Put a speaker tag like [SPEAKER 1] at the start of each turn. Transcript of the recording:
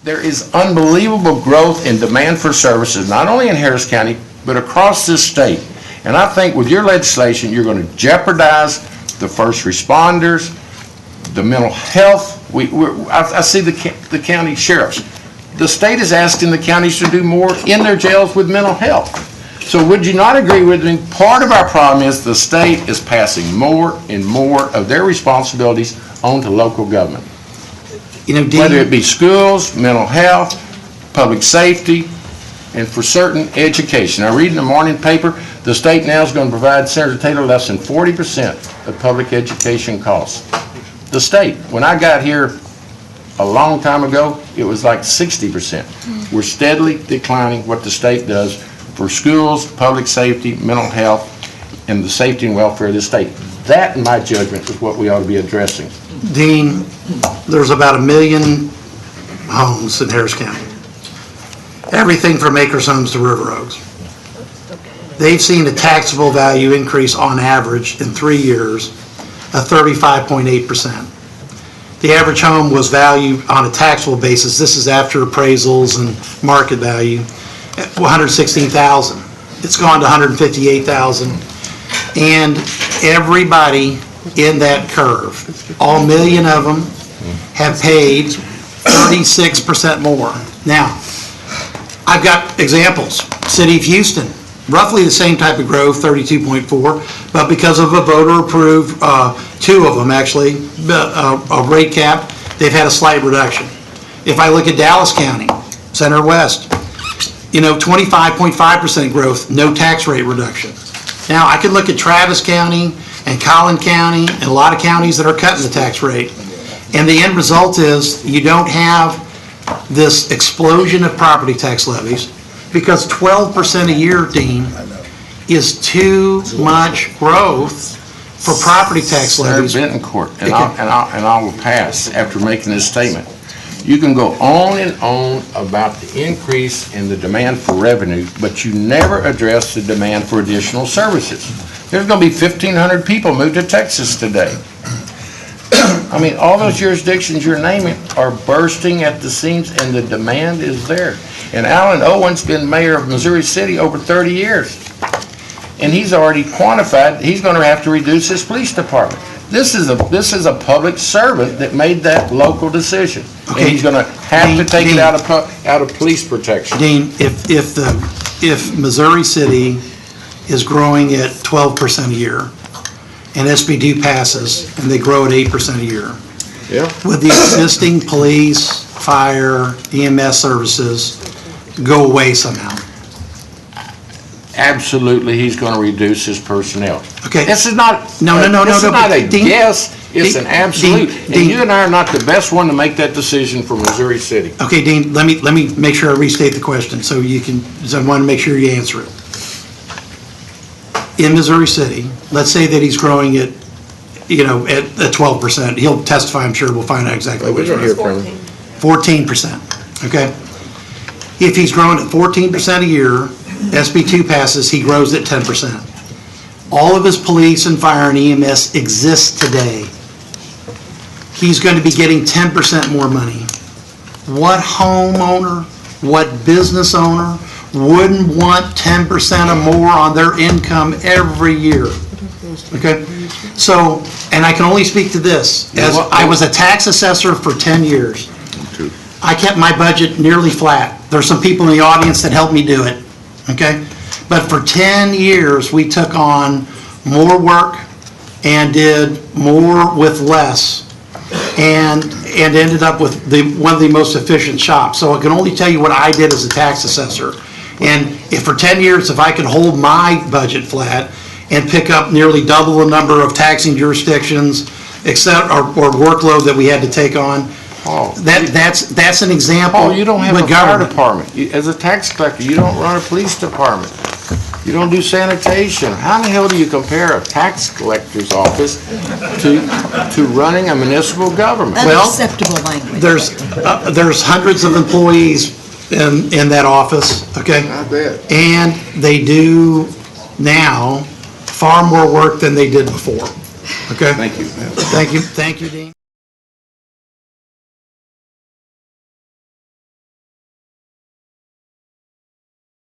[SPEAKER 1] There is unbelievable growth in demand for services, not only in Harris County, but across this state. And I think with your legislation, you're going to jeopardize the first responders, the mental health. I see the county sheriffs. The state is asking the counties to do more in their jails with mental health. So would you not agree with me? Part of our problem is the state is passing more and more of their responsibilities onto local government.
[SPEAKER 2] You know, Dean,
[SPEAKER 1] Whether it be schools, mental health, public safety, and for certain education. I read in the morning paper, the state now is going to provide Senator Taylor less than 40% of public education costs. The state. When I got here a long time ago, it was like 60%. We're steadily declining what the state does for schools, public safety, mental health, and the safety and welfare of the state. That, in my judgment, is what we ought to be addressing.
[SPEAKER 2] Dean, there's about 1 million homes in Harris County. Everything from Acres Homes to River Oaks. They've seen a taxable value increase on average in 3 years of 35.8%. The average home was valued on a taxable basis, this is after appraisals and market value, at $116,000. It's gone to $158,000. And everybody in that curve, all 1 million of them, have paid 36% more. Now, I've got examples. City of Houston, roughly the same type of growth, 32.4, but because of a voter-approved, 2 of them actually, a rate cap, they've had a slight reduction. If I look at Dallas County, Center West, 25.5% growth, no tax rate reduction. Now, I could look at Travis County and Collin County and a lot of counties that are cutting the tax rate. And the end result is you don't have this explosion of property tax levies because 12% a year, Dean, is too much growth for property tax levies.
[SPEAKER 1] Bettencourt, and I will pass after making this statement. You can go on and on about the increase in the demand for revenue, but you never address the demand for additional services. There's going to be 1,500 people moved to Texas today. I mean, all those jurisdictions you're naming are bursting at the seams, and the demand is there. And Alan Owen's been mayor of Missouri City over 30 years. And he's already quantified he's going to have to reduce his police department. This is a public servant that made that local decision. Okay. And he's going to have to take it out of police protection.
[SPEAKER 2] Dean, if Missouri City is growing at 12% a year, and SB2 passes, and they grow at 8% a year,
[SPEAKER 1] yeah,
[SPEAKER 2] with the existing police, fire, EMS services go away somehow.
[SPEAKER 1] Absolutely, he's going to reduce his personnel.
[SPEAKER 2] Okay.
[SPEAKER 1] This is not This is not a guess. It's an absolute. And you and I are not the best one to make that decision for Missouri City.
[SPEAKER 2] Okay, Dean. Let me make sure I restate the question so you can. So I want to make sure you answer it. In Missouri City, let's say that he's growing at, at 12%. He'll testify. I'm sure we'll find out exactly what it is. 14%. Okay. If he's growing at 14% a year, SB2 passes, he grows at 10%. All of his police and fire and EMS exists today. He's going to be getting 10% more money. What homeowner, what business owner wouldn't want 10% or more on their income every year? Okay? So, and I can only speak to this, as I was a tax assessor for 10 years. I kept my budget nearly flat. There's some people in the audience that helped me do it. Okay, but for 10 years we took on more work and did more with less, and ended up with one of the most efficient shops. So I can only tell you what I did as a tax assessor. And if for 10 years, if I could hold my budget flat and pick up nearly double the number of taxing jurisdictions, or workload that we had to take on.
[SPEAKER 1] Oh,
[SPEAKER 2] that's an example.
[SPEAKER 1] Oh, you don't have a fire department. As a tax collector, you don't run a police department. You don't do sanitation. How in the hell do you compare a tax collector's office to running a municipal government?
[SPEAKER 3] Unacceptable language.
[SPEAKER 2] There's hundreds of employees in that office. Okay,
[SPEAKER 1] I bet.
[SPEAKER 2] And they do now far more work than they did before. Okay.
[SPEAKER 1] Thank you.
[SPEAKER 2] Thank you, Dean.